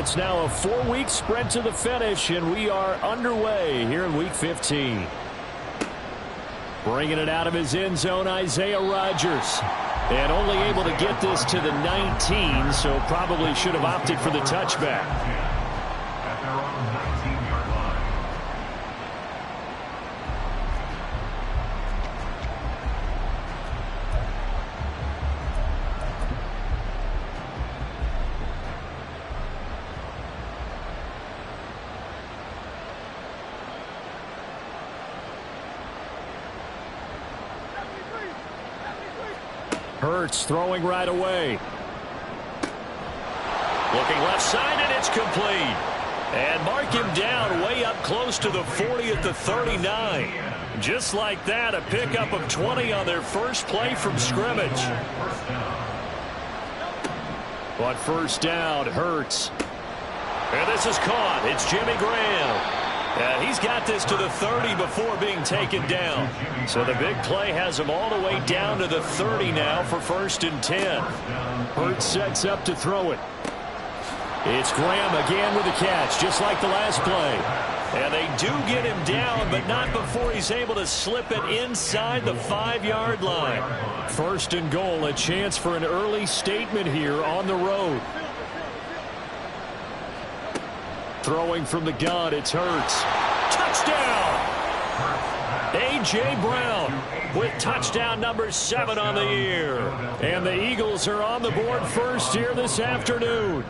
it's now a 4-week sprint to the finish, and we are underway here in Week 15. Bringing it out of his end zone, Isaiah Rodgers. And only able to get this to the 19, so probably should have opted for the touchback. Hurts throwing right away. Looking left side, and it's complete. And mark him down way up close to the 40 at the 39. Just like that, a pickup of 20 on their first play from scrimmage. But first down, Hurts. And this is caught. It's Jimmy Graham. And he's got this to the 30 before being taken down. So the big play has him all the way down to the 30 now for 1st and 10. Hurts sets up to throw it. It's Graham again with a catch, just like the last play. And they do get him down, but not before he's able to slip it inside the 5-yard line. 1st and goal, a chance for an early statement here on the road. Throwing from the gun, it's Hurts. Touchdown! A.J. Brown with touchdown number 7 on the year. And the Eagles are on the board first here this afternoon.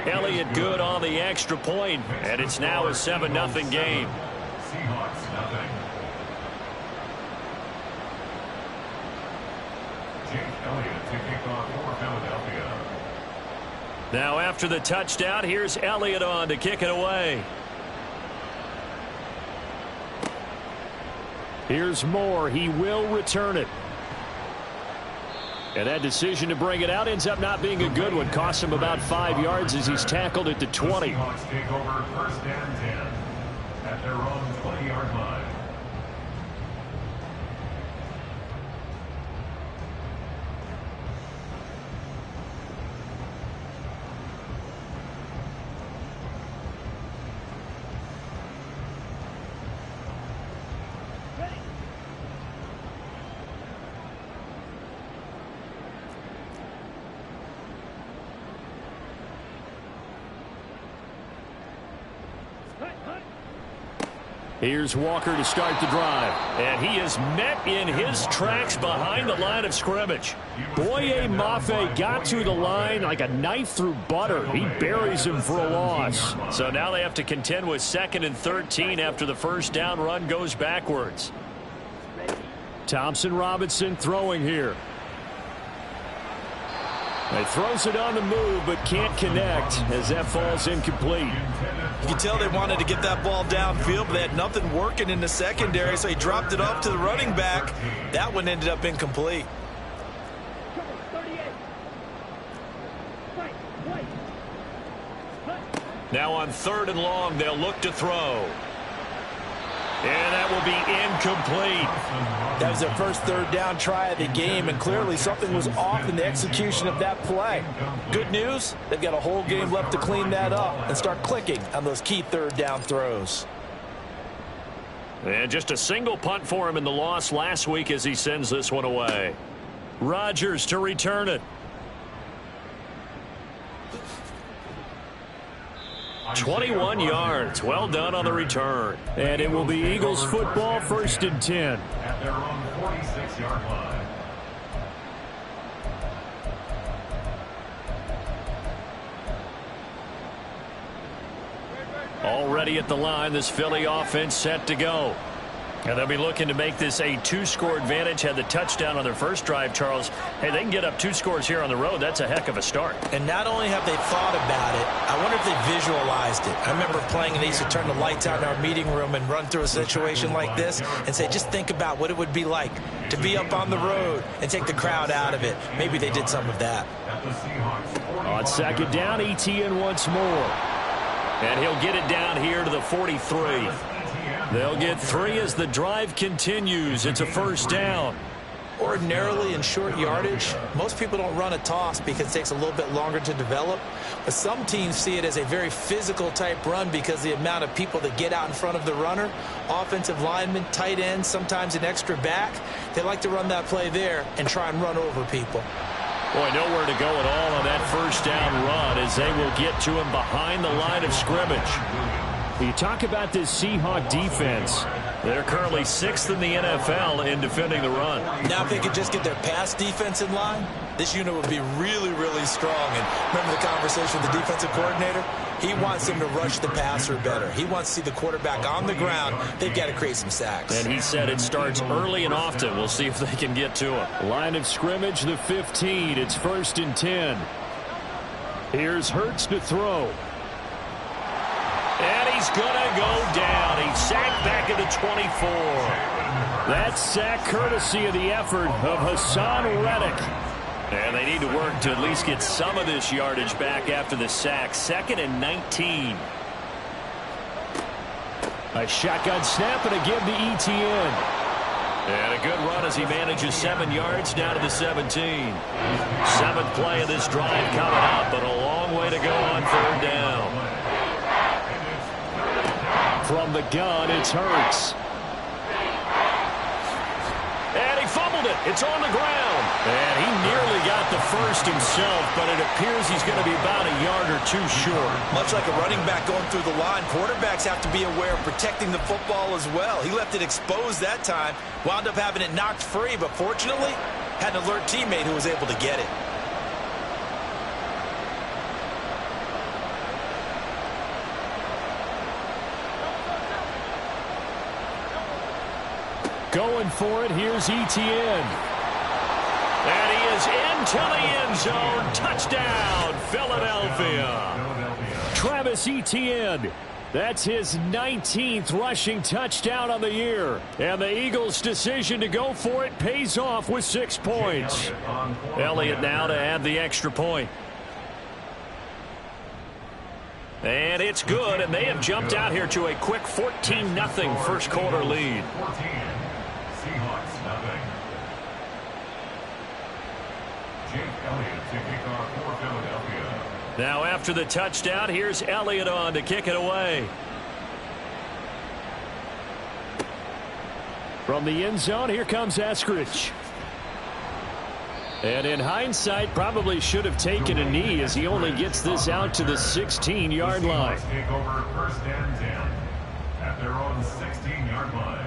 Elliott good on the extra point, and it's now a 7-0 game. Seahawks nothing. Jake Elliott to kick off for Philadelphia. Now after the touchdown, here's Elliott on to kick it away. Here's Moore. He will return it. And that decision to bring it out ends up not being a good one. Costs him about 5 yards as he's tackled at the 20. The Seahawks take over 1st and 10 at their own 20-yard line. Here's Walker to start the drive. And he is met in his tracks behind the line of scrimmage. Boye Mafe got to the line like a knife through butter. He buries him for a loss. So now they have to contend with 2nd and 13 after the first down run goes backwards. Thompson Robinson throwing here. He throws it on the move but can't connect as that falls incomplete. You can tell they wanted to get that ball downfield, but they had nothing working in the secondary, so he dropped it off to the running back. That one ended up incomplete. Now on 3rd and long, they'll look to throw. And that will be incomplete. That was their first 3rd down try of the game, and clearly something was off in the execution of that play. Good news, they've got a whole game left to clean that up and start clicking on those key 3rd down throws. And just a single punt for him in the loss last week as he sends this one away. Rodgers to return it. 21 yards. Well done on the return. And it will be Eagles football, 1st and 10. At their own 46-yard line. Already at the line, this Philly offense set to go. And they'll be looking to make this a 2-score advantage. Had the touchdown on their first drive, Charles. Hey, they can get up 2 scores here on the road. That's a heck of a start. And not only have they thought about it, I wonder if they visualized it. I remember playing and they used to turn the lights out in our meeting room and run through a situation like this and say, just think about what it would be like to be up on the road and take the crowd out of it. Maybe they did some of that. On 2nd down, Etienne once more. And he'll get it down here to the 43. They'll get 3 as the drive continues. It's a 1st down. Ordinarily in short yardage, most people don't run a toss because it takes a little bit longer to develop. But some teams see it as a very physical type run because the amount of people that get out in front of the runner, offensive linemen, tight ends, sometimes an extra back, they like to run that play there and try and run over people. Boy, nowhere to go at all on that first down run as they will get to him behind the line of scrimmage. You talk about this Seahawk defense. They're currently 6th in the NFL in defending the run. Now if they could just get their pass defense in line, this unit would be really, really strong. And remember the conversation with the defensive coordinator? He wants them to rush the passer better. He wants to see the quarterback on the ground. They've got to create some sacks. And he said it starts early and often. We'll see if they can get to him. Line of scrimmage, the 15. It's 1st and 10. Here's Hurts to throw. And he's going to go down. He's sacked back at the 24. That's sack courtesy of the effort of Haason Reddick. And they need to work to at least get some of this yardage back after the sack. 2nd and 19. A shotgun snap and a give to Etienne. And a good run as he manages 7 yards down to the 17. 7th play of this drive coming up, but a long way to go on 3rd down. From the gun, it's Hurts. And he fumbled it. It's on the ground. And he nearly got the first himself, but it appears he's going to be about a yard or 2 short. Much like a running back going through the line, quarterbacks have to be aware of protecting the football as well. He left it exposed that time, wound up having it knocked free, but fortunately, had an alert teammate who was able to get it. Going for it, here's Etienne. And he is into the end zone. Touchdown, Philadelphia. Travis Etienne. That's his 19th rushing touchdown on the year. And the Eagles' decision to go for it pays off with 6 points. Elliott now to add the extra point. And it's good, and they have jumped out here to a quick 14-0 first quarter lead. Seahawks, nothing. Jake Elliott to kick off for Philadelphia. Now after the touchdown, here's Elliott on to kick it away. From the end zone, here comes Eskridge. And in hindsight, probably should have taken a knee as he only gets this out to the 16-yard line. Take over 1st and 10 at their own 16-yard line.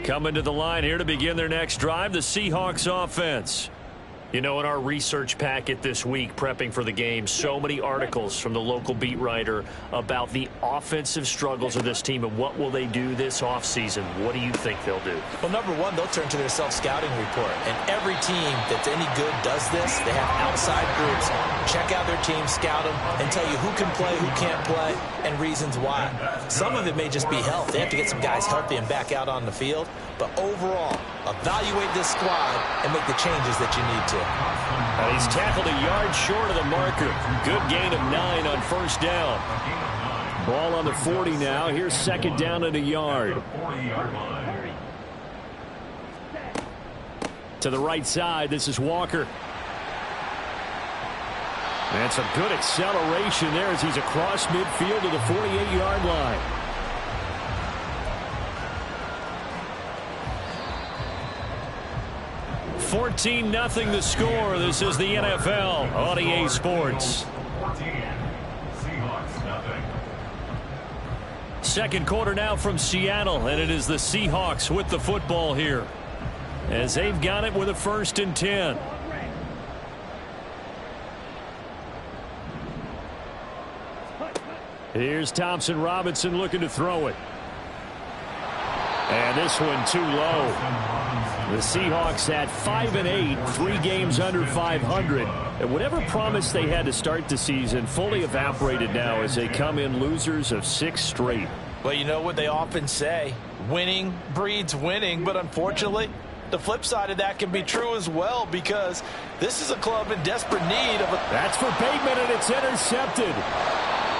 Coming to the line here to begin their next drive, the Seahawks offense. You know, in our research packet this week, prepping for the game, so many articles from the local beat writer about the offensive struggles of this team and what will they do this offseason. What do you think they'll do? Well, number one, they'll turn to their self-scouting report. And every team that's any good does this. They have outside groups. Check out their team, scout them, and tell you who can play, who can't play, and reasons why. Some of it may just be health. They have to get some guys healthy and back out on the field. But overall, evaluate this squad and make the changes that you need to. And he's tackled a yard short of the marker. Good gain of 9 on 1st down. Ball on the 40 now. Here's 2nd down and a yard. To the right side, this is Walker. And some good acceleration there as he's across midfield to the 48-yard line. $14-0 the score. This is the NFL on EA Sports. 14. Seahawks, nothing. Second quarter now from Seattle, and it is the Seahawks with the football here as they've got it with a 1st and 10. Here's Thompson Robinson looking to throw it. And this one too low. The Seahawks at 5-8, 3 games under 500. And whatever promise they had to start the season fully evaporated now as they come in losers of 6 straight. Well, you know what they often say, winning breeds winning, but unfortunately, the flip side of that can be true as well, because this is a club in desperate need of a... That's for Bateman, and it's intercepted.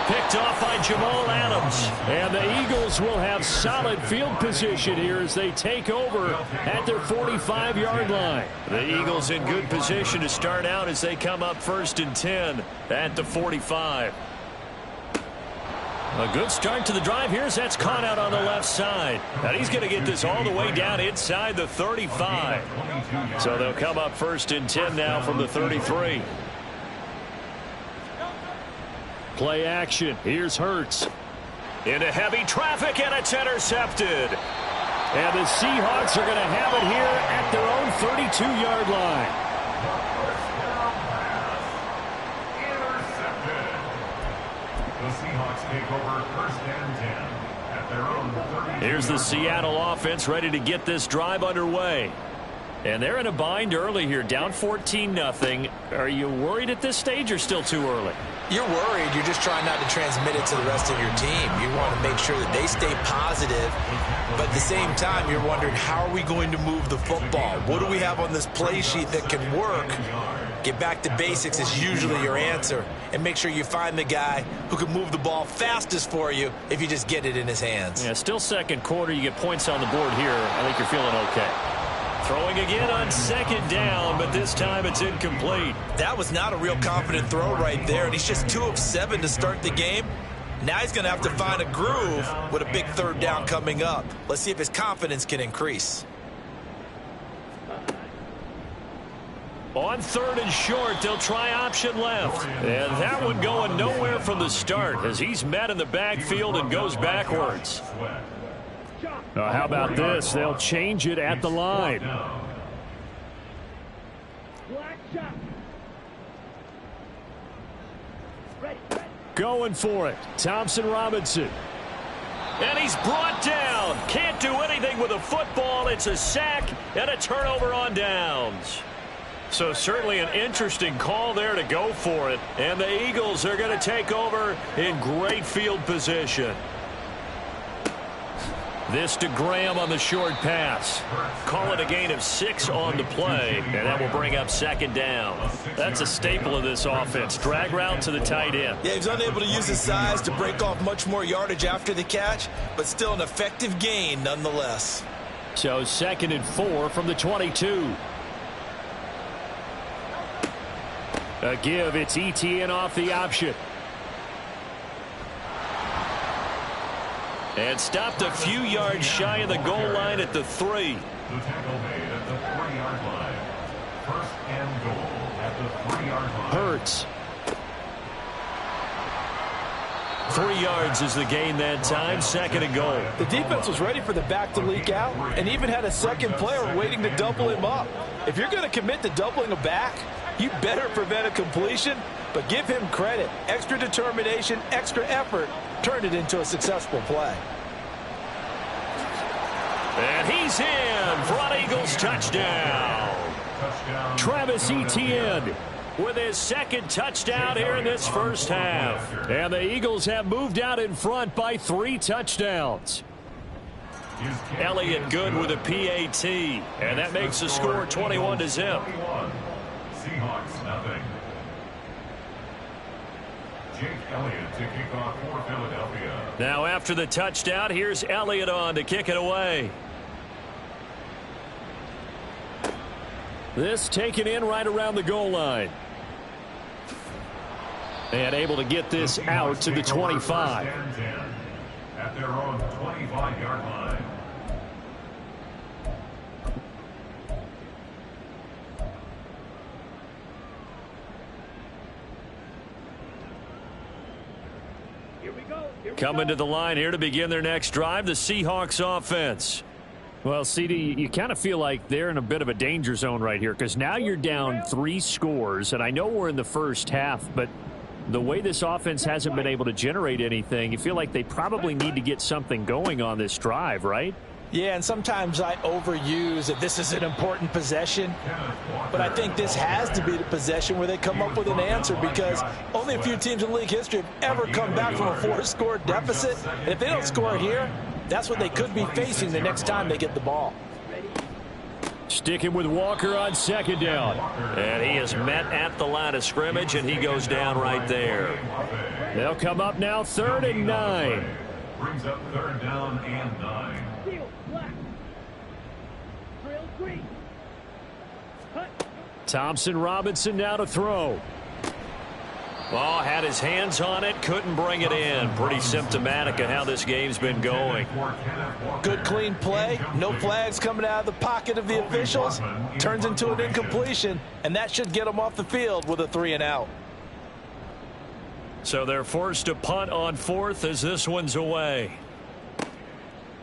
Picked off by Jamal Adams. And the Eagles will have solid field position here as they take over at their 45-yard line. The Eagles in good position to start out as they come up 1st and 10 at the 45. A good start to the drive here as that's caught out on the left side. And he's going to get this all the way down inside the 35. So they'll come up 1st and 10 now from the 33. Play action. Here's Hurts. Into heavy traffic, and it's intercepted. And the Seahawks are going to have it here at their own 32-yard line. The Seahawks take over 1st and 10 at their own 32. Here's the Seattle offense ready to get this drive underway. And they're in a bind early here, down 14-0. Are you worried at this stage or still too early? You're worried. You're just trying not to transmit it to the rest of your team. You want to make sure that they stay positive, but at the same time, you're wondering, how are we going to move the football? What do we have on this play sheet that can work? Get back to basics is usually your answer, and make sure you find the guy who can move the ball fastest for you if you just get it in his hands. Yeah, still second quarter. You get points on the board here. I think you're feeling okay. Throwing again on 2nd down, but this time it's incomplete. That was not a real confident throw right there, and he's just 2 of 7 to start the game. Now he's going to have to find a groove with a big 3rd down coming up. Let's see if his confidence can increase. On 3rd and short, they'll try option left. And that one going nowhere from the start as he's met in the backfield and goes backwards. How about this? They'll change it at the line. Going for it. Thompson Robinson. And he's brought down. Can't do anything with a football. It's a sack and a turnover on downs. So certainly an interesting call there to go for it. And the Eagles are going to take over in great field position. This to Graham on the short pass. Call it a gain of 6 on the play, and that will bring up 2nd down. That's a staple of this offense. Drag route to the tight end. Yeah, he's unable to use his size to break off much more yardage after the catch, but still an effective gain nonetheless. So 2nd and 4 from the 22. A give. It's ETN off the option. And stopped a few yards shy of the goal line at the 3. The tackle made at the 3-yard line. 1st and goal at the 3-yard line. Hurts. 3 yards is the gain that time. 2nd and goal. The defense was ready for the back to leak out and even had a second player waiting to double him up. If you're going to commit to doubling a back, you better prevent a completion, but give him credit. Extra determination, extra effort turned it into a successful play. And he's in for an Eagles touchdown. Travis Etienne with his 2nd touchdown here in this first half. And the Eagles have moved out in front by 3 touchdowns. Elliott good with a PAT, and that makes the score 21-0. Seahawks nothing. Jake Elliott to kick off for Philadelphia. Now after the touchdown, here's Elliott on to kick it away. This taken in right around the goal line. And able to get this out to the 25. At their own 25-yard line. Coming to the line here to begin their next drive, the Seahawks offense. Well, CD, you kind of feel like they're in a bit of a danger zone right here because now you're down 3 scores, and I know we're in the first half, but the way this offense hasn't been able to generate anything, you feel like they probably need to get something going on this drive, right? Yeah, and sometimes I overuse that this is an important possession, but I think this has to be the possession where they come up with an answer because only a few teams in league history have ever come back from a 4-score deficit. And if they don't score here, that's what they could be facing the next time they get the ball. Sticking with Walker on second down. And he is met at the line of scrimmage, and he goes down right there. They'll come up now 3rd and 9. Brings up 3rd down and 9. Thompson Robinson now to throw. Oh, had his hands on it, couldn't bring it in. Pretty symptomatic of how this game's been going. Good clean play, no flags coming out of the pocket of the officials. Turns into an incompletion, and that should get them off the field with a 3 and out. So they're forced to punt on 4th as this one's away.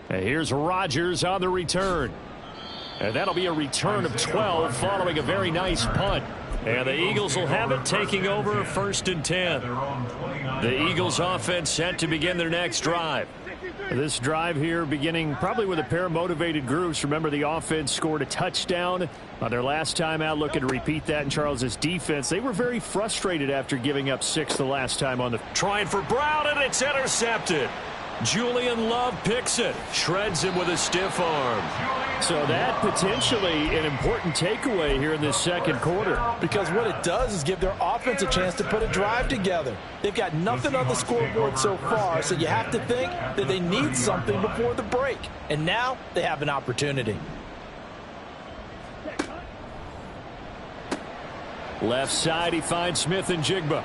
And here's Rodgers on the return. And that'll be a return of 12 following a very nice punt. And the Eagles will have it, taking over 1st and 10. The Eagles offense set to begin their next drive. This drive here beginning probably with a pair of motivated groups. Remember, the offense scored a touchdown on their last time out. Looking to repeat that in Charles's defense. They were very frustrated after giving up 6 the last time on the... Trying for Brown, and it's intercepted. Julian Love picks it. Shreds him with a stiff arm. So that potentially an important takeaway here in this second quarter. Because what it does is give their offense a chance to put a drive together. They've got nothing on the scoreboard so far, so you have to think that they need something before the break. And now they have an opportunity. Left side, he finds Smith and Jigba.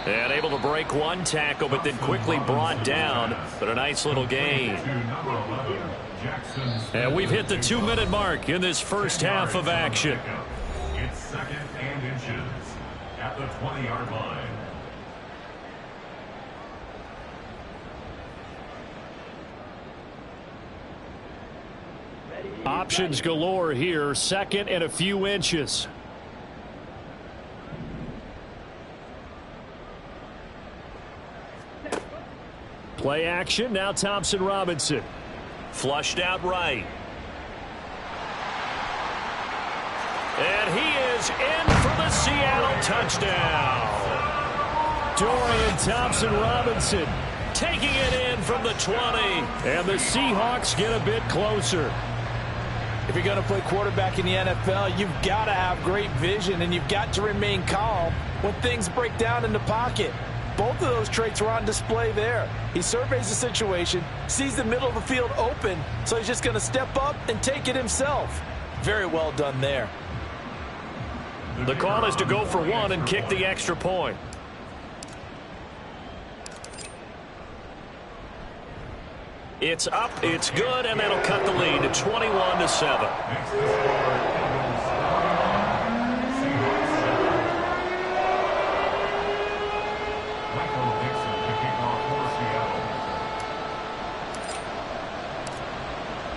And able to break one tackle, but then quickly brought down. But a nice little gain. And we've hit the 2-minute mark in this first half of action. It's 2nd and inches at the 20-yard line. Options galore here. 2nd and a few inches. Play action, now Thompson Robinson. Flushed out right. And he is in for the Seattle touchdown. Dorian Thompson-Robinson taking it in from the 20. And the Seahawks get a bit closer. If you're going to play quarterback in the NFL, you've got to have great vision, and you've got to remain calm when things break down in the pocket. Both of those traits were on display there. He surveys the situation, sees the middle of the field open, so he's just going to step up and take it himself. Very well done there. The call is to go for 1 and kick the extra point. It's up, it's good, and that'll cut the lead to 21-7.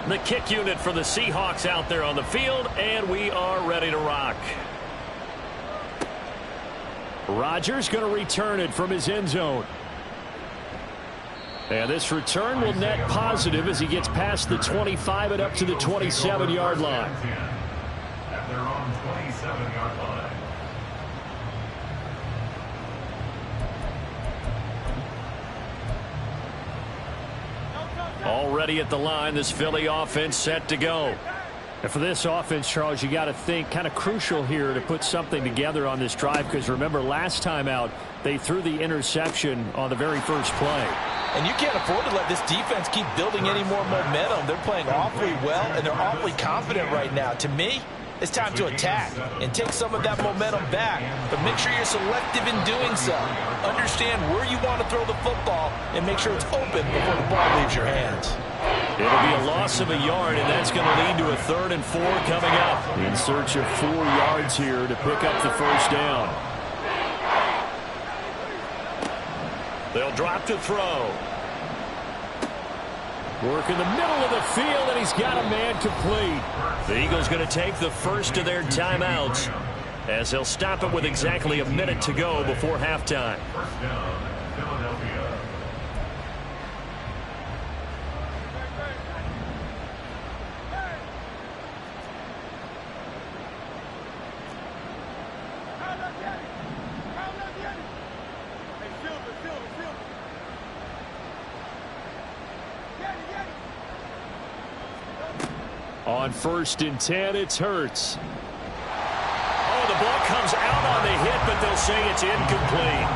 The kick unit for the Seahawks out there on the field, and we are ready to rock. Rodgers going to return it from his end zone. And this return will net positive as he gets past the 25 and up to the 27-yard line. At their own 27-yard line. Already at the line, this Philly offense set to go. And for this offense, Charles, you got to think kind of crucial here to put something together on this drive, because remember last time out they threw the interception on the very first play. And you can't afford to let this defense keep building any more momentum. They're playing awfully well, and they're awfully confident right now. To me, it's time to attack and take some of that momentum back. But make sure you're selective in doing so. Understand where you want to throw the football and make sure it's open before the ball leaves your hands. It'll be a loss of a yard, and that's going to lead to a 3rd and 4 coming up. In search of 4 yards here to pick up the first down. They'll drop to throw. Work in the middle of the field, and he's got a man complete. The Eagles going to take the first of their timeouts as they'll stop it with exactly a minute to go before halftime. First down, Philadelphia. On 1st and 10, it's Hurts. Oh, the ball comes out on the hit, but they'll say it's incomplete.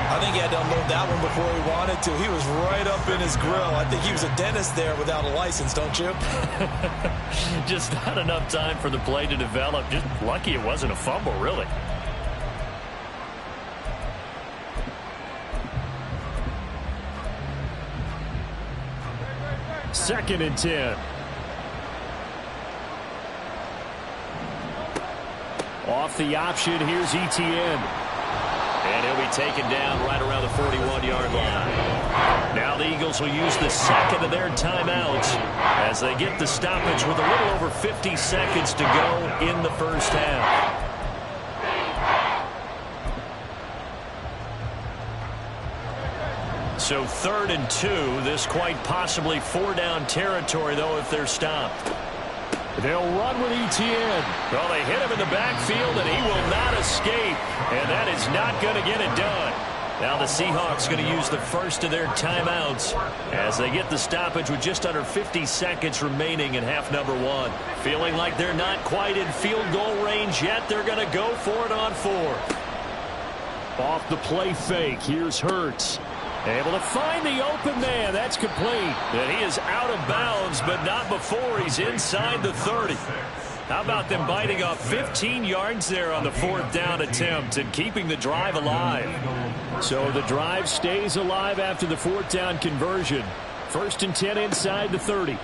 I think he had to unload that one before he wanted to. He was right up in his grill. I think he was a dentist there without a license, don't you? Just not enough time for the play to develop. Just lucky it wasn't a fumble, really. Second and 10. Off the option, here's Etienne. And he'll be taken down right around the 41-yard line. Now the Eagles will use the second of their timeouts as they get the stoppage with a little over 50 seconds to go in the first half. So 3rd and 2, this quite possibly 4-down territory, though, if they're stopped. They'll run with Etienne. Well, they hit him in the backfield, and he will not escape. And that is not going to get it done. Now the Seahawks going to use the first of their timeouts as they get the stoppage with just under 50 seconds remaining in half number 1. Feeling like they're not quite in field goal range yet. They're going to go for it on 4th. Off the play fake, here's Hurts. Able to find the open man. That's complete. And he is out of bounds, but not before he's inside the 30. How about them biting off 15 yards there on the 4th down attempt and keeping the drive alive? So the drive stays alive after the 4th down conversion. 1st and 10 inside the 30.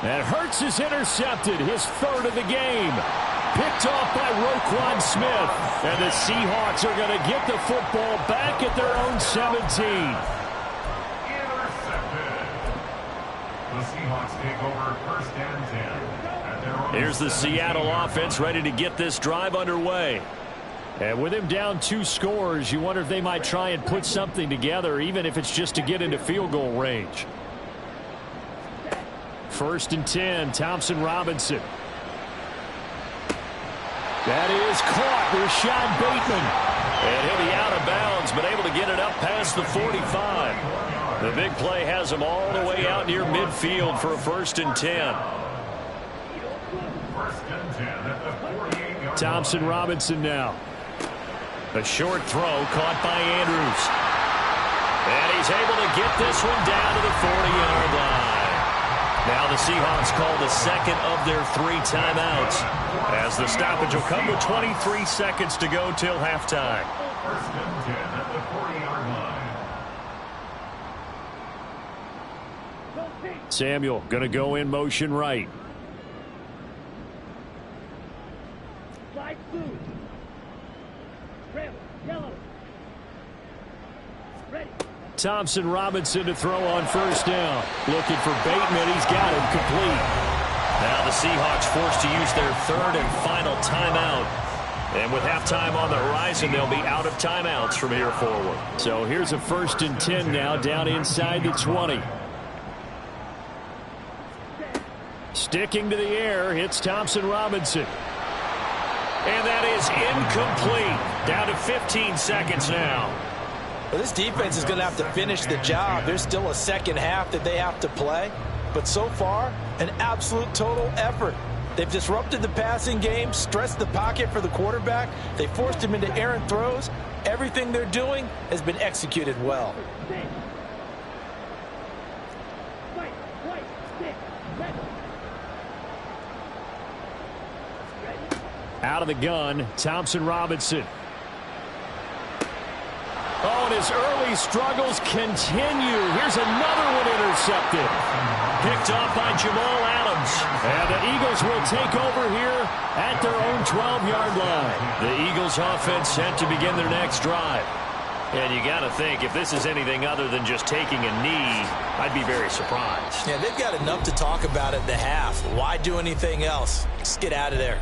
And Hurts is intercepted, his 3rd of the game. Picked off by Roquan Smith. And the Seahawks are going to get the football back at their own 17. Intercepted. The Seahawks take over 1st and 10. At their own Here's the 17. Seattle offense ready to get this drive underway. And with him down 2 scores, you wonder if they might try and put something together, even if it's just to get into field goal range. 1st and 10, Thompson Robinson. That is caught. Rashad Bateman. And he'll be out of bounds, but able to get it up past the 45. The big play has him all the way out near midfield for a 1st and 10. 1st and 10 at the 48-yard Thompson Robinson now. A short throw caught by Andrews. And he's able to get this one down to the 40-yard line. Now the Seahawks call the second of their 3 timeouts as the stoppage will come with 23 seconds to go till halftime. 1st and 10 at the 40-yard line. Samuel going to go in motion right. Thompson Robinson to throw on 1st down. Looking for Bateman. He's got him complete. Now the Seahawks forced to use their 3rd and final timeout. And with halftime on the horizon, they'll be out of timeouts from here forward. So here's a 1st and 10 now down inside the 20. Sticking to the air, it's Thompson Robinson. And that is incomplete. Down to 15 seconds now. Well, this defense is going to have to finish the job. There's still a second half that they have to play. But so far, an absolute total effort. They've disrupted the passing game, stressed the pocket for the quarterback. They forced him into errant throws. Everything they're doing has been executed well. Out of the gun, Thompson Robinson. Oh, and his early struggles continue. Here's another one intercepted. Picked off by Jamal Adams. And the Eagles will take over here at their own 12-yard line. The Eagles offense set to begin their next drive. And you got to think, if this is anything other than just taking a knee, I'd be very surprised. Yeah, they've got enough to talk about at the half. Why do anything else? Just get out of there.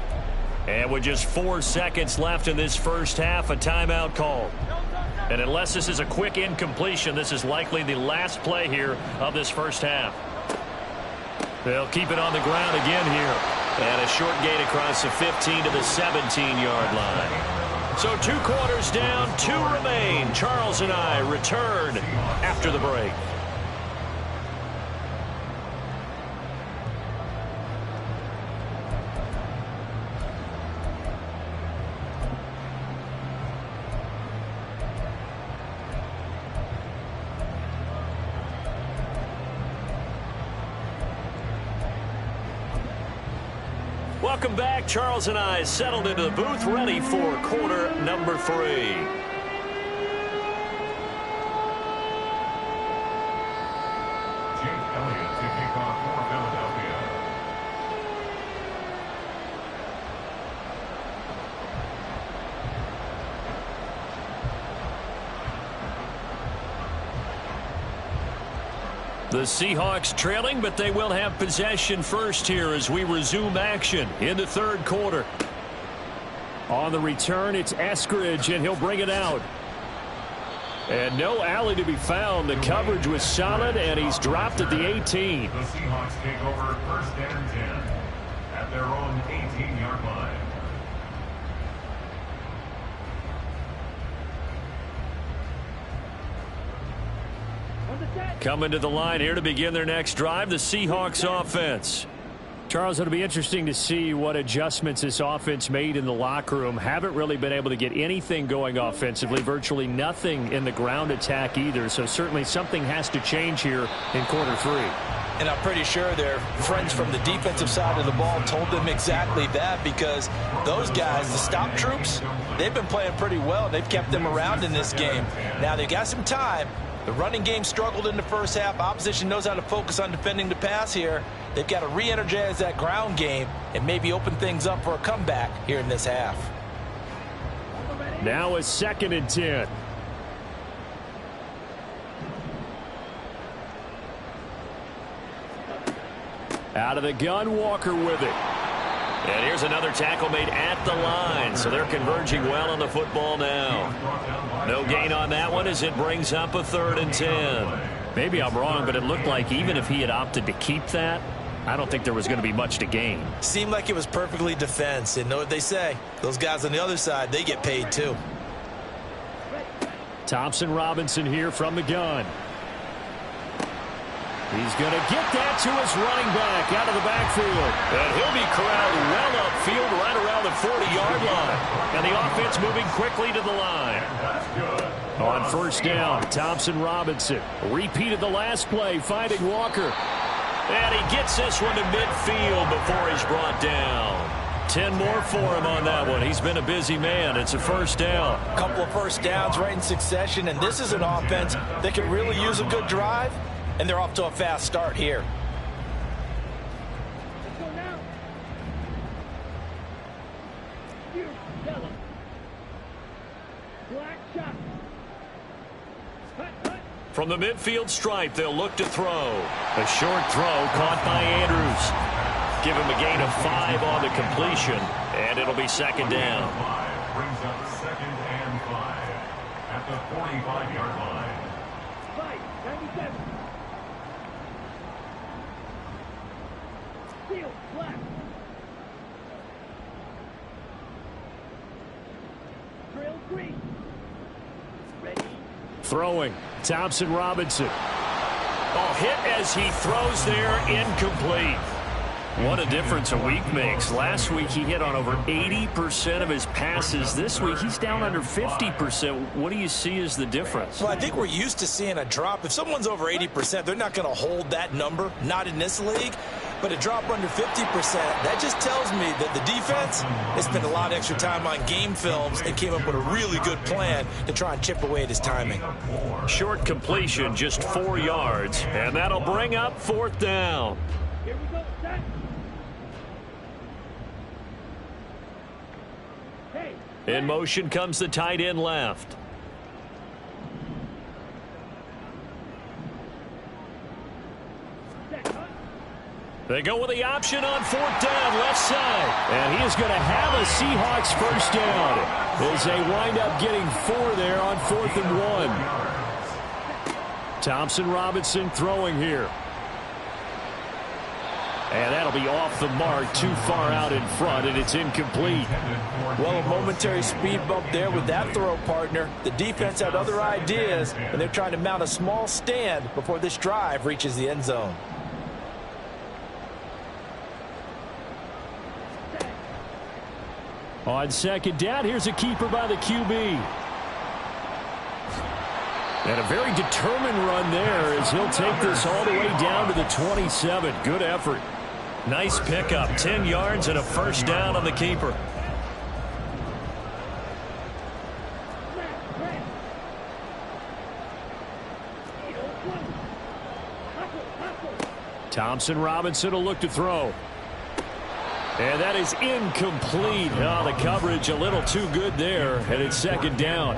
And with just 4 seconds left in this first half, a timeout called. And unless this is a quick incompletion, this is likely the last play here of this first half. They'll keep it on the ground again here. And a short gain across the 15 to the 17-yard line. So 2 quarters down, 2 remain. Charles and I return after the break. Welcome back. Charles and I settled into the booth, ready for quarter number 3. Jake Elliott to kick off for Philadelphia. The Seahawks trailing, but they will have possession first here as we resume action in the third quarter. On the return, it's Eskridge, and he'll bring it out. And no alley to be found. The coverage was solid, and he's dropped at the 18. The Seahawks take over first and 10 at their own 18-yard line. Coming to the line here to begin their next drive, the Seahawks offense. Charles, it'll be interesting to see what adjustments this offense made in the locker room. Haven't really been able to get anything going offensively, virtually nothing in the ground attack either. So certainly something has to change here in quarter 3. And I'm pretty sure their friends from the defensive side of the ball told them exactly that, because those guys, the stop troops, they've been playing pretty well. They've kept them around in this game. Now they've got some time. The running game struggled in the first half. Opposition knows how to focus on defending the pass here. They've got to re-energize that ground game and maybe open things up for a comeback here in this half. Now a 2nd and 10. Out of the gun, Walker with it. And here's another tackle made at the line, so they're converging well on the football now. No gain on that one as it brings up a 3rd and 10. Maybe I'm wrong, but it looked like even if he had opted to keep that, I don't think there was going to be much to gain. Seemed like it was perfectly defense. And know what they say? Those guys on the other side, they get paid too. Thompson Robinson here from the gun. He's going to get that to his running back out of the backfield. And he'll be corralled well upfield right around the 40-yard line. And the offense moving quickly to the line. On first down, Thompson Robinson repeated the last play, finding Walker. And he gets this one to midfield before he's brought down. 10 more for him on that one. He's been a busy man. It's a first down. A couple of first downs right in succession, and this is an offense that can really use a good drive, and they're off to a fast start here. Let's go now. Here, yellow. Black shot. Hut, hut. From the midfield stripe, they'll look to throw. A short throw caught by Andrews. Give him a gain of 5 on the completion, and it'll be 2nd down. Brings up 2nd and 5 at the 45-yard line. 97. Field, black. Trail green. Ready. Throwing, Thompson Robinson. Oh, hit as he throws there, incomplete. What a difference a week makes. Last week he hit on over 80% of his passes. This week he's down under 50%. What do you see as the difference? Well, I think we're used to seeing a drop. If someone's over 80%, they're not going to hold that number, not in this league. But a drop under 50%, that just tells me that the defense has spent a lot of extra time on game films and came up with a really good plan to try and chip away at his timing. Short completion, just 4 yards, and that'll bring up 4th down. Here we go. Set. Hey. In motion comes the tight end left. Set. Hut. They go with the option on 4th down, left side. And he is going to have a Seahawks first down as they wind up getting 4 there on 4th and 1. Thompson Robinson throwing here. And that'll be off the mark, too far out in front, and it's incomplete. Well, a momentary speed bump there with that throw, partner. The defense had other ideas, and they're trying to mount a small stand before this drive reaches the end zone. On 2nd down, here's a keeper by the QB. And a very determined run there as he'll take this all the way down to the 27. Good effort. Nice pickup, 10 yards and a first down on the keeper. Thompson Robinson will look to throw. And that is incomplete. Oh, the coverage a little too good there, and it's second down.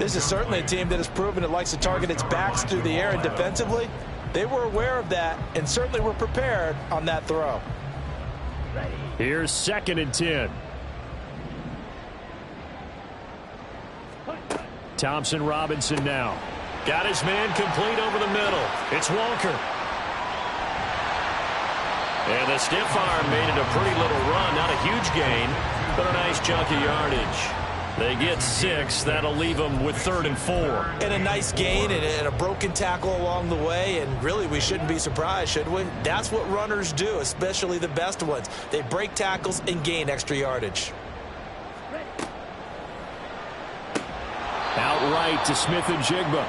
This is certainly a team that has proven it likes to target its backs through the air, and defensively, they were aware of that and certainly were prepared on that throw. Here's 2nd and 10. Thompson Robinson now. Got his man complete over the middle. It's Walker. And the stiff arm made it a pretty little run. Not a huge gain, but a nice chunk of yardage. They get 6. That'll leave them with 3rd and 4. And a nice gain and a broken tackle along the way. And really, we shouldn't be surprised, should we? That's what runners do, especially the best ones. They break tackles and gain extra yardage. Outright to Smith-Njigba.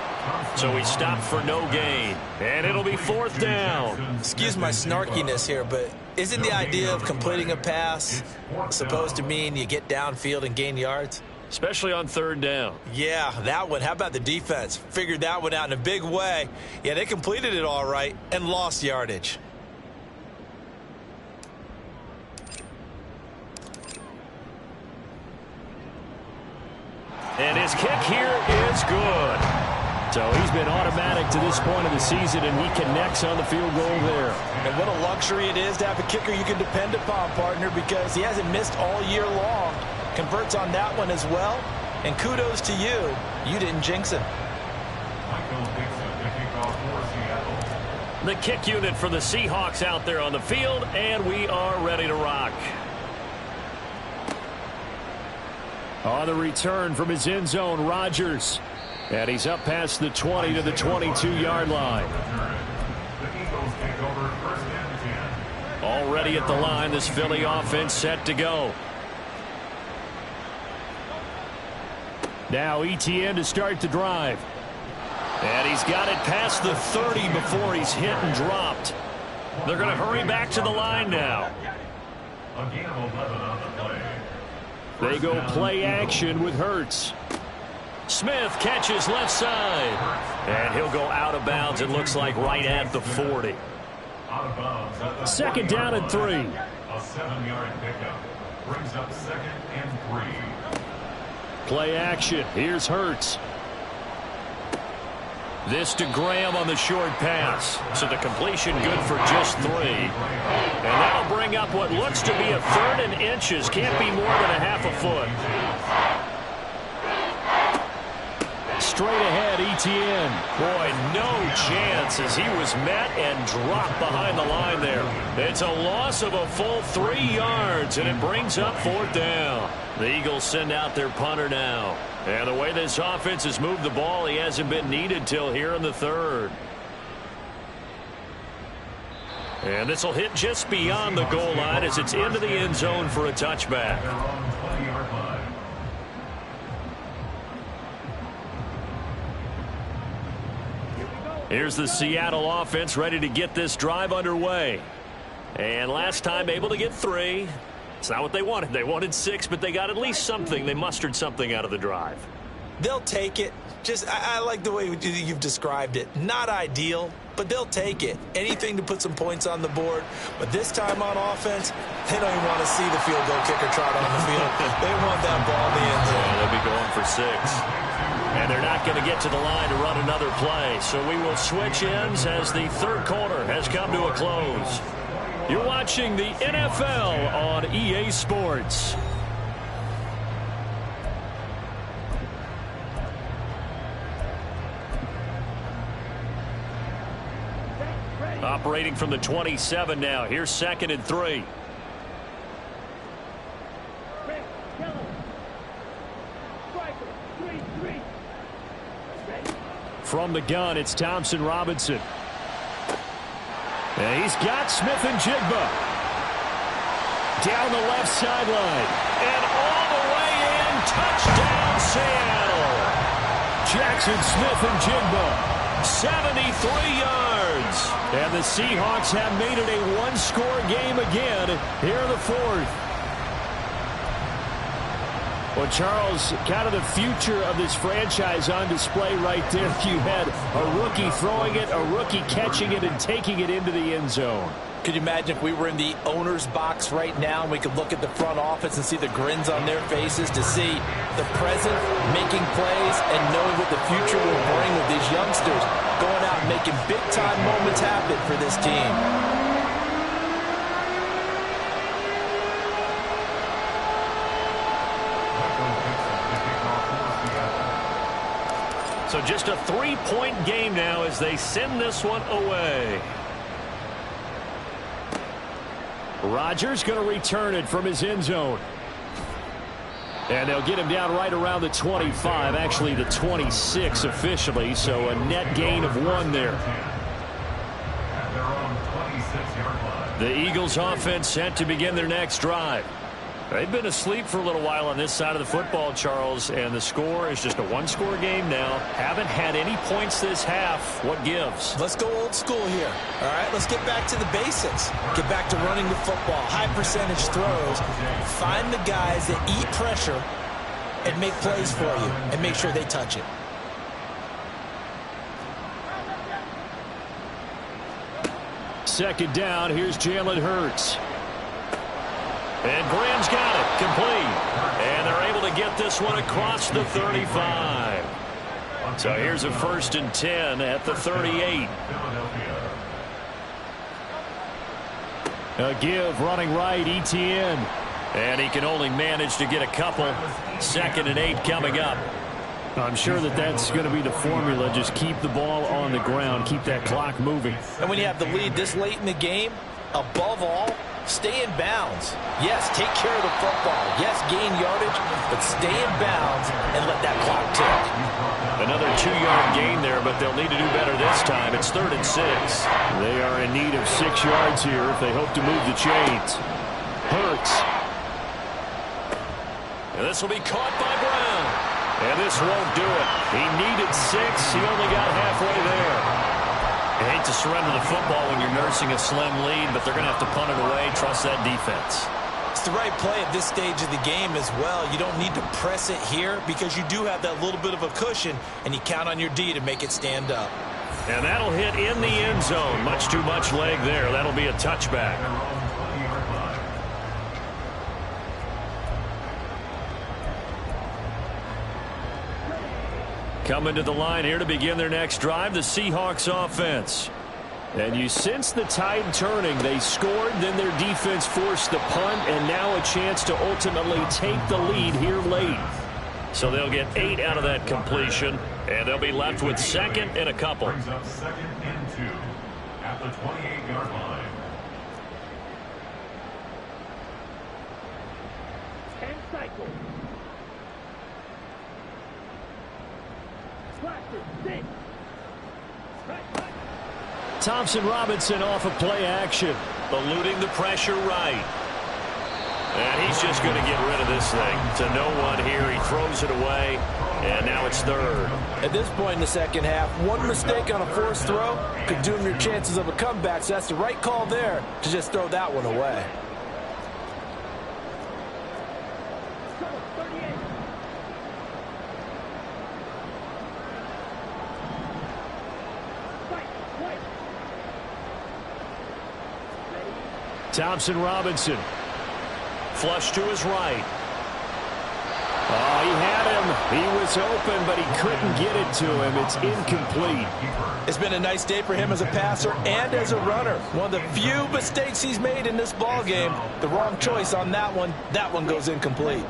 So he stopped for no gain. And it'll be 4th down. Excuse my snarkiness here, but isn't the idea of completing a pass supposed to mean you get downfield and gain yards? Especially on 3rd down. Yeah, that one. How about the defense? Figured that one out in a big way. Yeah, they completed it all right and lost yardage. And his kick here is good. So he's been automatic to this point of the season, and he connects on the field goal there. And what a luxury it is to have a kicker you can depend upon, partner, because he hasn't missed all year long. Converts on that one as well. And kudos to you. You didn't jinx him. The kick unit for the Seahawks out there on the field, and we are ready to rock. On the return from his end zone, Rodgers. And he's up past the 20 to the 22-yard line. Already at the line, this Philly offense set to go. Now Etienne to start the drive. And he's got it past the 30 before he's hit and dropped. They're going to hurry back to the line now. They go play action with Hurts. Smith catches left side. And he'll go out of bounds, it looks like, right at the 40. 2nd down and 3. A 7-yard pickup brings up 2nd and 3. Play action. Here's Hurts. This to Graham on the short pass. So the completion good for just 3. And that'll bring up what looks to be a 3rd and inches. Can't be more than a half a foot. Straight ahead, Etienne. Boy, no chance as he was met and dropped behind the line there. It's a loss of a full 3 yards, and it brings up 4th down. The Eagles send out their punter now. And the way this offense has moved the ball, he hasn't been needed till here in the 3rd. And this will hit just beyond the goal line as it's into the end zone for a touchback. Here's the Seattle offense ready to get this drive underway. And last time able to get 3. It's not what they wanted. They wanted 6, but they got at least something. They mustered something out of the drive. They'll take it. I like the way you've described it. Not ideal, but they'll take it. Anything to put some points on the board. But this time on offense, they don't even want to see the field goal kicker trot on the field. They want that ball in the end zone. Yeah, they'll be going for 6. And they're not going to get to the line to run another play. So we will switch ends as the 3rd quarter has come to a close. You're watching the NFL on EA Sports. Operating from the 27 now. Here's 2nd and 3. From the gun, it's Thompson Robinson. And he's got Smith-Njigba. Down the left sideline. And all the way in. Touchdown, Seattle. Jackson Smith-Njigba. 73 yards. And the Seahawks have made it a one-score game again here in the fourth. Well, Charles, kind of the future of this franchise on display right there. You had a rookie throwing it, a rookie catching it, and taking it into the end zone. Could you imagine if we were in the owner's box right now and we could look at the front office and see the grins on their faces to see the present making plays and knowing what the future will bring with these youngsters going out and making big-time moments happen for this team. So just a 3-point game now as they send this one away. Rodgers going to return it from his end zone. And they'll get him down right around the 25, actually the 26 officially, so a net gain of 1 there. At their own 26-yard line. The Eagles offense set to begin their next drive. They've been asleep for a little while on this side of the football, Charles, and the score is just a one-score game now. Haven't had any points this half. What gives? Let's go old school here. All right, let's get back to the basics. Get back to running the football, high percentage throws. Find the guys that eat pressure and make plays for you and make sure they touch it. Second down, here's Jalen Hurts. And Graham's got it, complete. And they're able to get this one across the 35. So here's a 1st and 10 at the 38. A give running right, Etienne. And he can only manage to get a couple. 2nd and 8 coming up. I'm sure that that's going to be the formula. Just keep the ball on the ground. Keep that clock moving. And when you have the lead this late in the game, above all, stay in bounds. Yes, take care of the football. Yes, gain yardage, but stay in bounds and let that clock tick. Another 2-yard gain there, but they'll need to do better this time. It's 3rd and 6. They are in need of 6 yards here if they hope to move the chains. Hurts. And this will be caught by Brown. And this won't do it. He needed 6. He only got halfway there. You hate to surrender the football when you're nursing a slim lead, but they're going to have to punt it away. Trust that defense. It's the right play at this stage of the game as well. You don't need to press it here because you do have that little bit of a cushion, and you count on your D to make it stand up. And that'll hit in the end zone. Much too much leg there. That'll be a touchback. Coming to the line here to begin their next drive, the Seahawks offense. And you sense the tide turning. They scored, then their defense forced the punt, and now a chance to ultimately take the lead here late. So they'll get 8 out of that completion, and they'll be left with 2nd and a couple. Brings up 2nd and 2 at the 28-yard line. 10 cycles. Thompson Robinson off of play action. Eluding the pressure right. And he's just going to get rid of this thing. To no one here. He throws it away. And now it's 3rd. At this point in the second half, one mistake on a forced throw could doom your chances of a comeback. So that's the right call there to just throw that one away. Thompson Robinson. Flush to his right. Oh, he had him. He was open, but he couldn't get it to him. It's incomplete. It's been a nice day for him as a passer and as a runner. One of the few mistakes he's made in this ball game. The wrong choice on that one. That one goes incomplete.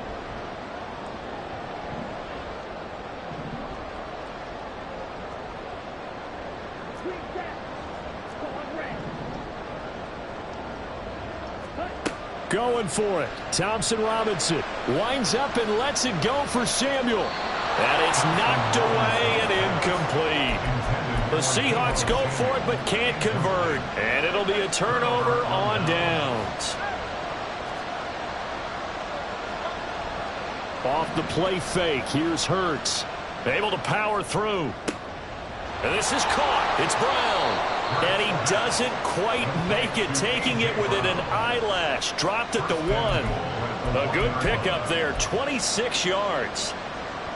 Going for it. Thompson Robinson winds up and lets it go for Samuel. And it's knocked away and incomplete. The Seahawks go for it but can't convert. And it'll be a turnover on downs. Off the play fake. Here's Hurts. Able to power through. And this is caught. It's Brown. And he doesn't quite make it, taking it within an eyelash. Dropped it to 1. A good pickup there, 26 yards.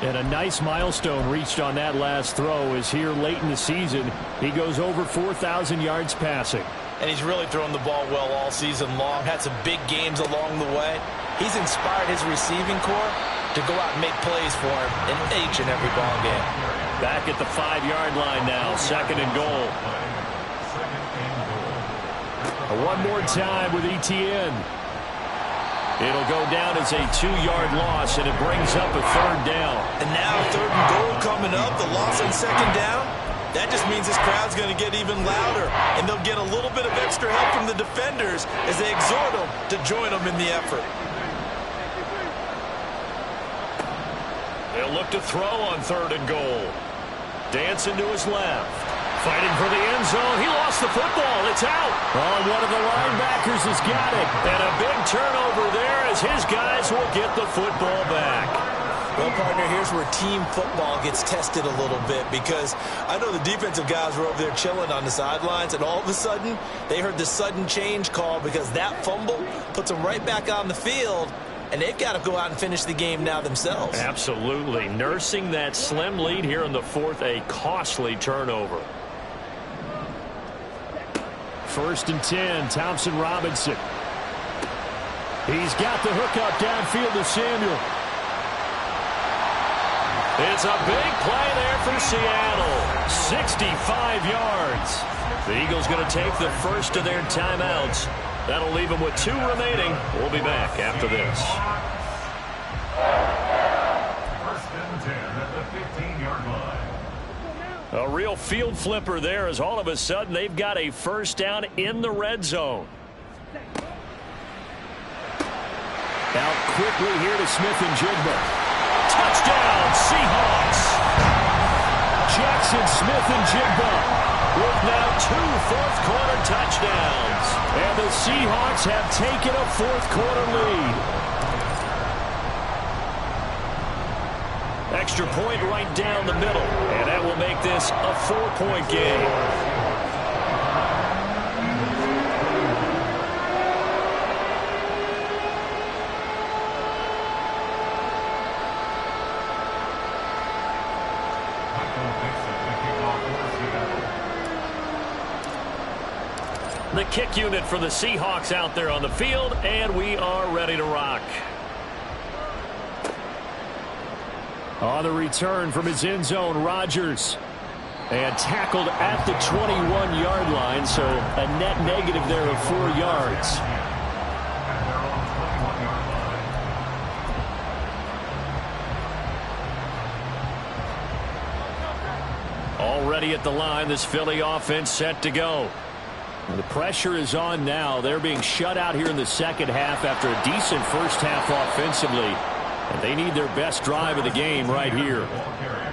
And a nice milestone reached on that last throw is here late in the season. He goes over 4,000 yards passing. And he's really thrown the ball well all season long. Had some big games along the way. He's inspired his receiving corps to go out and make plays for him in each and every ball game. Back at the 5-yard line now, 2nd and goal. One more time with Etienne. It'll go down as a 2-yard loss, and it brings up a 3rd down. And now 3rd and goal coming up, the loss on 2nd down. That just means this crowd's going to get even louder, and they'll get a little bit of extra help from the defenders as they exhort them to join them in the effort. They'll look to throw on 3rd and goal. Dancing to his left. Fighting for the end zone. He lost the football. It's out. Oh, one of the linebackers has got it. And a big turnover there as his guys will get the football back. Well, partner, here's where team football gets tested a little bit, because I know the defensive guys were over there chilling on the sidelines, and all of a sudden they heard the sudden change call because that fumble puts them right back on the field, and they've got to go out and finish the game now themselves. Absolutely. Nursing that slim lead here in the 4th, a costly turnover. 1st and 10, Thompson Robinson. He's got the hook up downfield to Samuel. It's a big play there for Seattle. 65 yards. The Eagles going to take the first of their timeouts. That'll leave them with 2 remaining. We'll be back after this. 1st and 10 at the 15-yard line. A real field flipper there as all of a sudden they've got a 1st down in the red zone. Out quickly here to Smith-Njigba. Touchdown, Seahawks. Jackson Smith-Njigba with now 2 fourth-quarter touchdowns. And the Seahawks have taken a 4th-quarter lead. Extra point right down the middle, and that will make this a 4-point game. The kick unit for the Seahawks out there on the field, and we are ready to rock. On the return from his end zone, Rodgers. And tackled at the 21-yard line, so a net negative there of 4 yards. Already at the line, this Philly offense set to go. The pressure is on now. They're being shut out here in the 2nd half after a decent 1st half offensively. And they need their best drive of the game right here.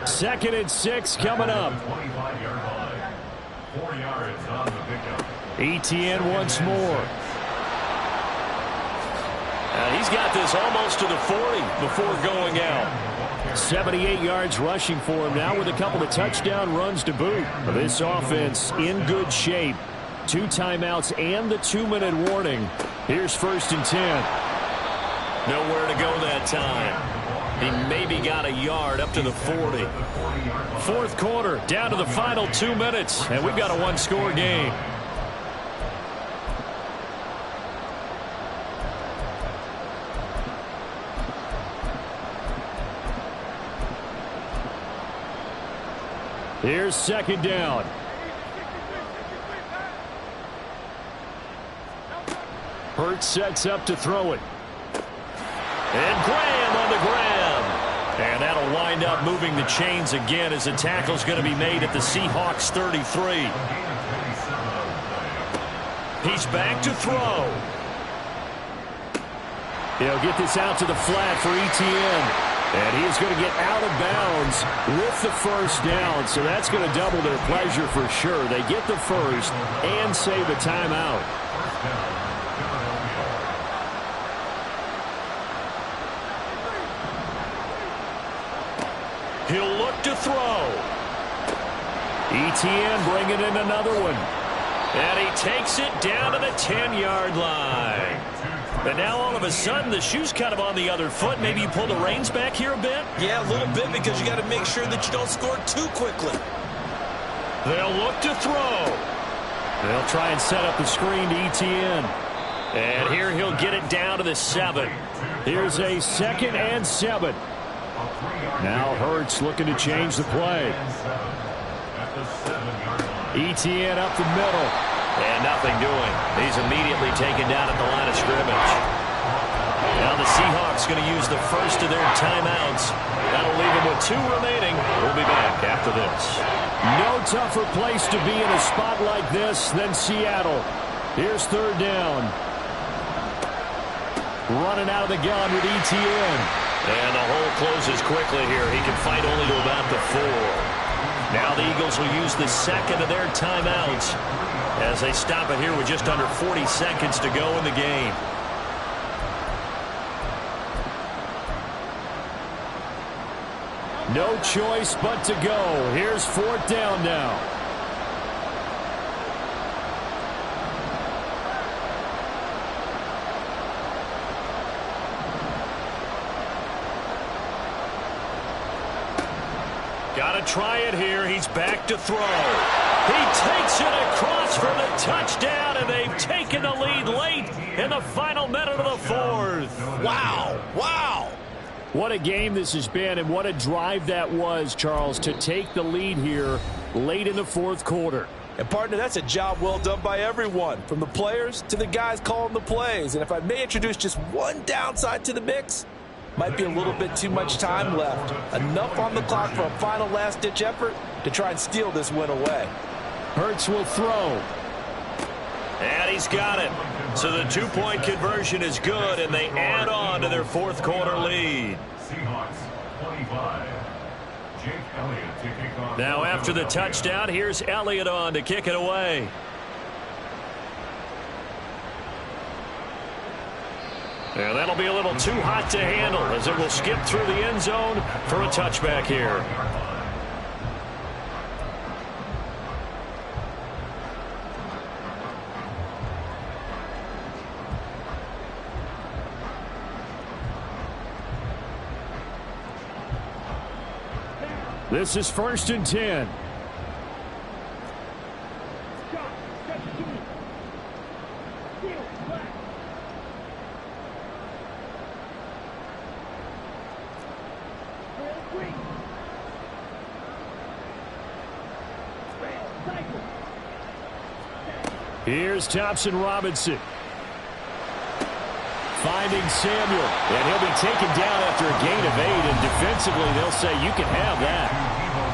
2nd and 6 coming up. 4 yards on the pickup. Etienne once more. He's got this almost to the 40 before going out. 78 yards rushing for him now with a couple of touchdown runs to boot. This offense in good shape. 2 timeouts and the 2-minute warning. Here's 1st and 10. Nowhere to go that time. He maybe got a yard up to the 40. 4th quarter, down to the final 2 minutes, and we've got a 1-score game. Here's 2nd down. Hurts sets up to throw it. And Graham on the grab. And that'll wind up moving the chains again as the tackle's going to be made at the Seahawks 33. He's back to throw. He'll get this out to the flat for Etienne. And he is going to get out of bounds with the 1st down. So that's going to double their pleasure for sure. They get the 1st and save a timeout. He'll look to throw. Etienne bringing in another one. And he takes it down to the 10-yard line. And now all of a sudden the shoe's kind of on the other foot. Maybe you pull the reins back here a bit? Yeah, a little bit, because you got to make sure that you don't score too quickly. They'll look to throw. They'll try and set up the screen to Etienne. And here he'll get it down to the 7. Here's a 2nd and 7. Now Hurts looking to change the play. Etienne up the middle. And nothing doing. He's immediately taken down at the line of scrimmage. Now the Seahawks going to use the first of their timeouts. That'll leave them with 2 remaining. We'll be back after this. No tougher place to be in a spot like this than Seattle. Here's 3rd down. Running out of the gun with Etienne. And the hole closes quickly here. He can fight only to about the 4. Now the Eagles will use the second of their timeouts as they stop it here with just under 40 seconds to go in the game. No choice but to go. Here's 4th down now. Got to try it here. He's back to throw. He takes it across for the touchdown, and they've taken the lead late in the final minute of the 4th. Wow. Wow. What a game this has been, and what a drive that was, Charles, to take the lead here late in the 4th quarter. And, partner, that's a job well done by everyone, from the players to the guys calling the plays. And if I may introduce just one downside to the mix, might be a little bit too much time left. Enough on the clock for a final last-ditch effort to try and steal this win away. Hurts will throw. And he's got it. So the 2-point conversion is good, and they add on to their 4th quarter lead. Seahawks 25. Jake Elliott to kick off. Now after the touchdown, here's Elliott on to kick it away. And that'll be a little too hot to handle as it will skip through the end zone for a touchback here. This is 1st and 10. Here's Thompson Robinson. Finding Samuel. And he'll be taken down after a gain of 8. And defensively, they'll say you can have that.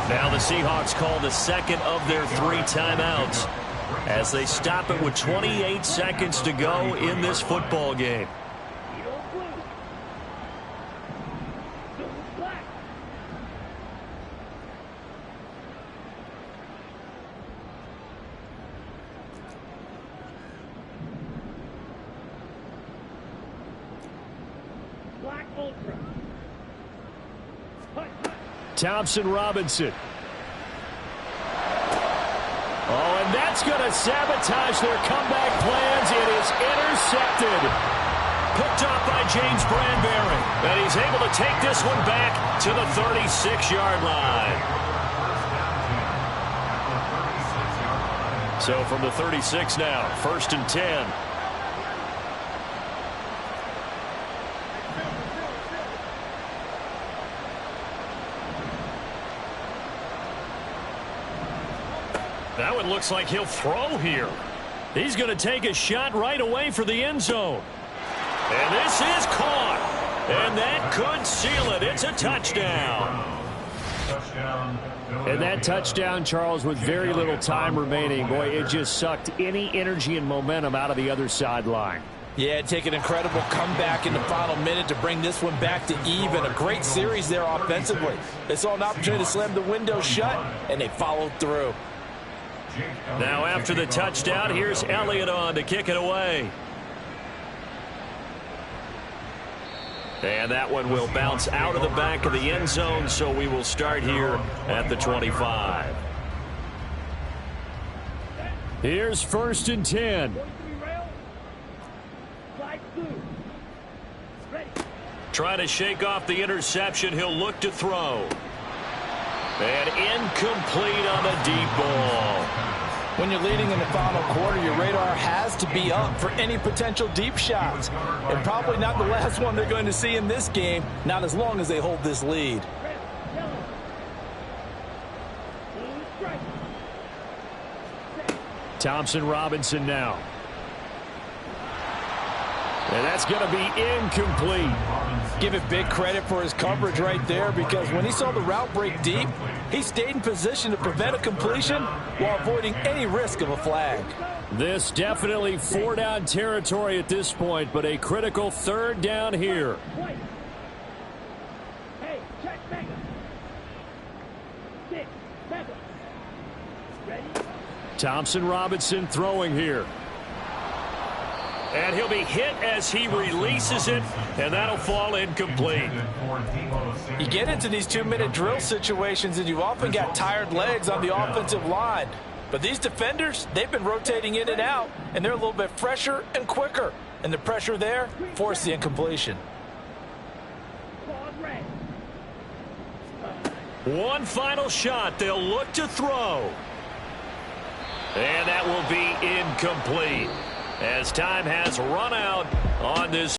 Now the Seahawks call the second of their 3 timeouts as they stop it with 28 seconds to go in this football game. Thompson Robinson. Oh, and that's going to sabotage their comeback plans. It is intercepted. Picked up by James Bradbury. And he's able to take this one back to the 36-yard line. So from the 36 now, 1st and 10. That one looks like he'll throw here. He's going to take a shot right away for the end zone. And this is caught. And that could seal it. It's a touchdown. And that touchdown, Charles, with very little time remaining, boy, it just sucked any energy and momentum out of the other sideline. Yeah, take an incredible comeback in the final minute to bring this one back to even. A great series there offensively. They saw an opportunity to slam the window shut, and they followed through. Now after the touchdown, here's Elliott on to kick it away. And that one will bounce out of the back of the end zone, so we will start here at the 25. Here's 1st and 10. Trying to shake off the interception. He'll look to throw. And incomplete on the deep ball. When you're leading in the final quarter, your radar has to be up for any potential deep shots. And probably not the last one they're going to see in this game, not as long as they hold this lead. Thompson Robinson now. And that's going to be incomplete. Give it big credit for his coverage right there, because when he saw the route break deep, he stayed in position to prevent a completion while avoiding any risk of a flag. This definitely 4-down territory at this point, but a critical 3rd down here. Hey, check back. 6, 7. Ready? Thompson Robinson throwing here. And he'll be hit as he releases it, and that'll fall incomplete. You get into these 2-minute drill situations, and you've often got tired legs on the offensive line. But these defenders, they've been rotating in and out, and they're a little bit fresher and quicker. And the pressure there forced the incompletion. One final shot. They'll look to throw. And that will be incomplete, as time has run out on this